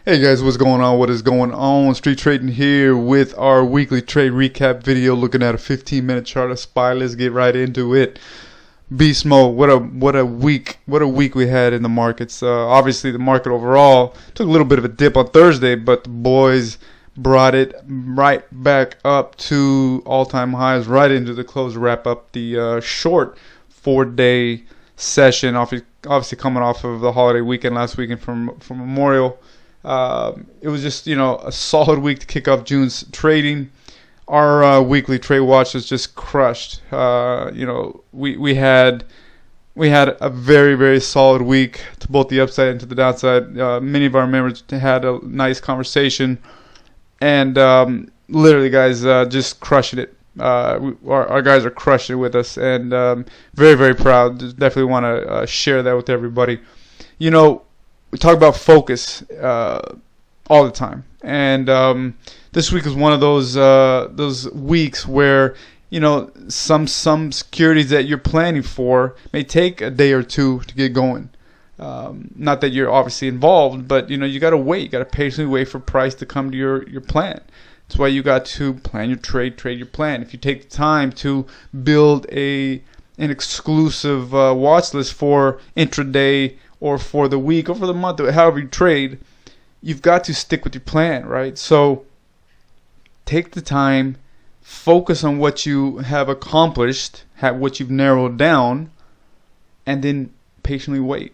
Hey guys, what's going on? What is going on? Street Trading here with our weekly trade recap video, looking at a 15-minute chart of SPY. Let's get right into it. Beast mode. What a week we had in the markets. Obviously, the market overall took a little bit of a dip on Thursday, but the boys brought it right back up to all-time highs, right into the close to wrap up the short 4-day session. Obviously, coming off of the holiday weekend last weekend from Memorial. It was just, a solid week to kick off June's trading. Our weekly trade watch was just crushed. We had a very, very solid week to both the upside and to the downside. Many of our members had a nice conversation, and literally, guys, just crushing it. Our guys are crushing it with us, and very, very proud. Just definitely want to share that with everybody. We talk about focus all the time, and this week is one of those weeks where some securities that you're planning for may take a day or two to get going. Not that you're obviously involved, but you got to wait. You got to patiently wait for price to come to your plan. That's why you got to plan your trade your plan. If you take the time to build an exclusive watch list for intraday, or for the week, or for the month, or however you trade, you've got to stick with your plan, right? So take the time, focus on what you have accomplished, what you've narrowed down, and then patiently wait.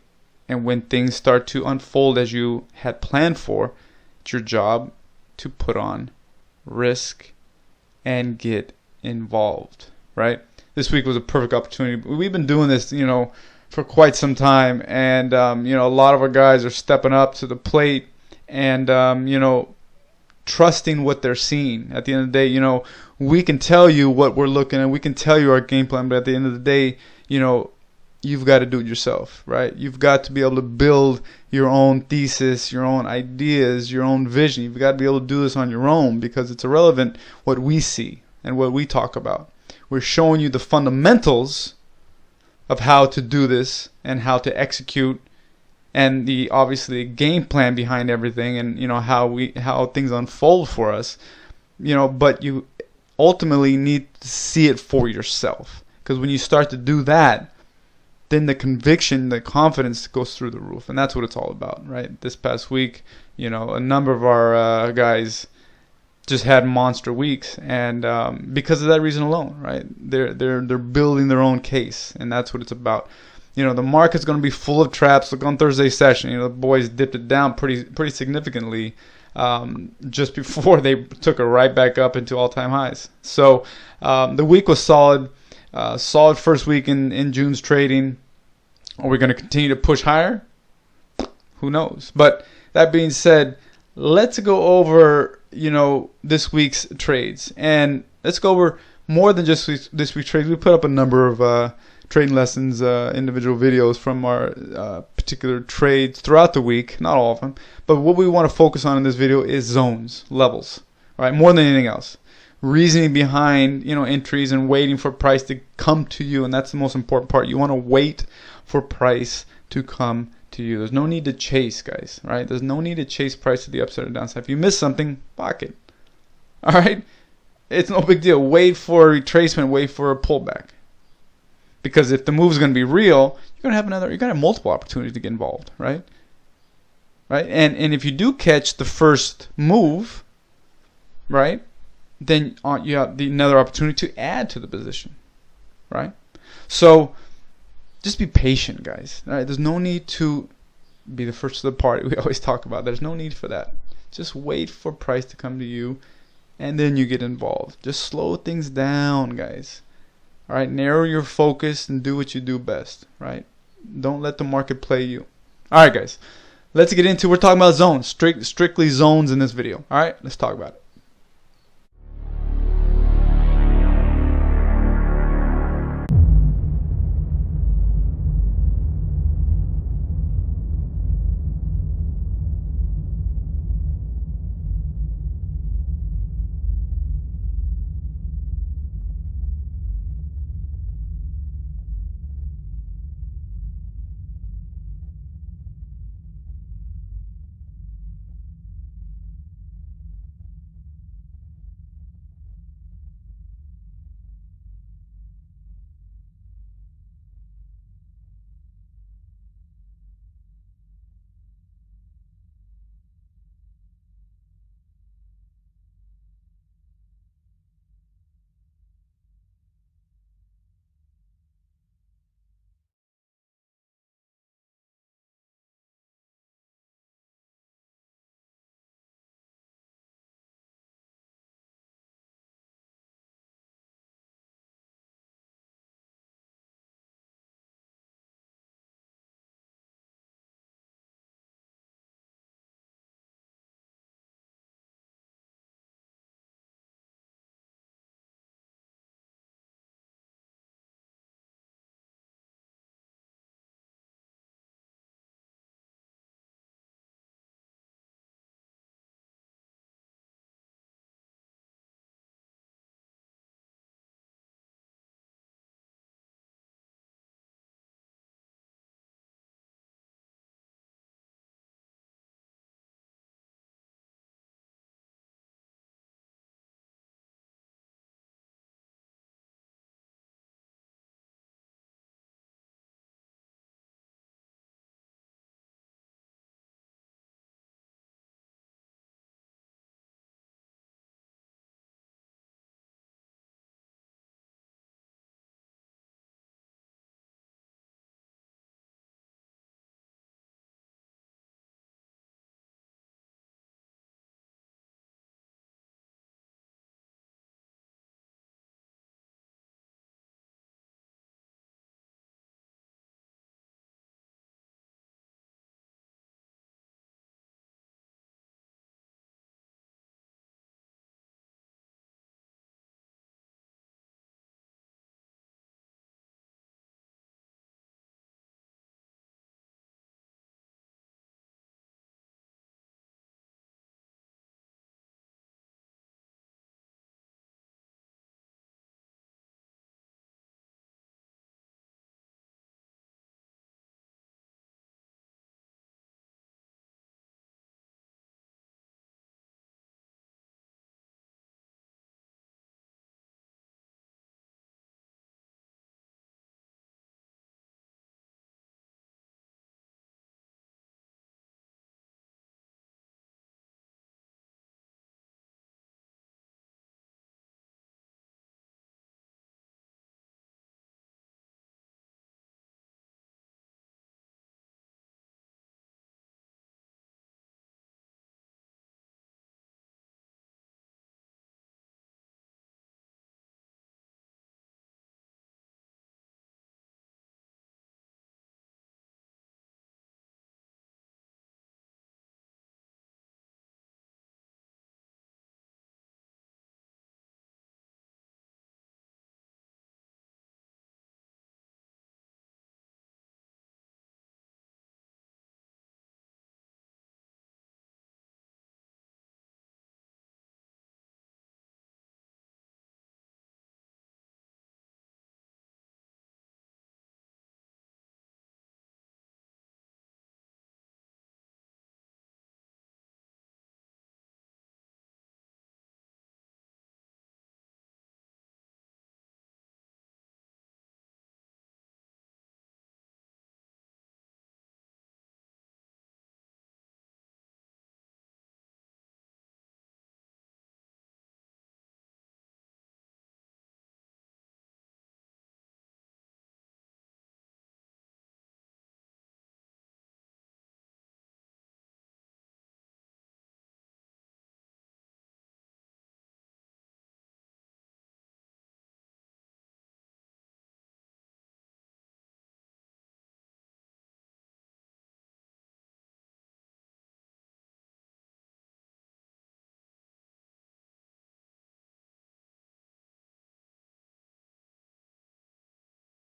And when things start to unfold as you had planned for, it's your job to put on risk and get involved, right? This week was a perfect opportunity. We've been doing this, for quite some time, and a lot of our guys are stepping up to the plate and trusting what they're seeing. At the end of the day, we can tell you what we're looking at, we can tell you our game plan, but at the end of the day, you've got to do it yourself, right? You've got to be able to build your own thesis, your own ideas, your own vision. You've got to be able to do this on your own, because it's irrelevant what we see and what we talk about. We're showing you the fundamentals of how to do this and how to execute, and the obviously game plan behind everything, and how things unfold for us. But you ultimately need to see it for yourself, because when you start to do that, then the conviction, the confidence goes through the roof, and that's what it's all about, right? This past week, a number of our guys just had monster weeks, and because of that reason alone, right? They're building their own case, and that's what it's about. The market's going to be full of traps. Look on Thursday's session. The boys dipped it down pretty significantly just before they took it right back up into all-time highs. So the week was solid. Solid first week in June's trading. Are we going to continue to push higher? Who knows? But that being said, let's go over this week's trades, and let's go over more than just this week's trades. We put up a number of trading lessons, individual videos from our particular trades throughout the week, not all of them, but what we want to focus on in this video is zones, levels, right? More than anything else, reasoning behind entries and waiting for price to come to you, and that's the most important part. You want to wait for price to come to you. There's no need to chase, guys, right? There's no need to chase price to the upside or downside. If you miss something, pocket. All right? It's no big deal. Wait for a retracement, wait for a pullback. Because if the move is going to be real, you're going to have multiple opportunities to get involved, right? Right? And if you do catch the first move, right, then you have another opportunity to add to the position, right? So just be patient, guys. All right? There's no need to be the first to the party. We always talk about. There's no need for that. Just wait for price to come to you, and then you get involved. Just slow things down, guys. All right? Narrow your focus and do what you do best, right? Don't let the market play you. All right, guys. Let's get into. We're talking about zones, strictly zones in this video. All right? Let's talk about it.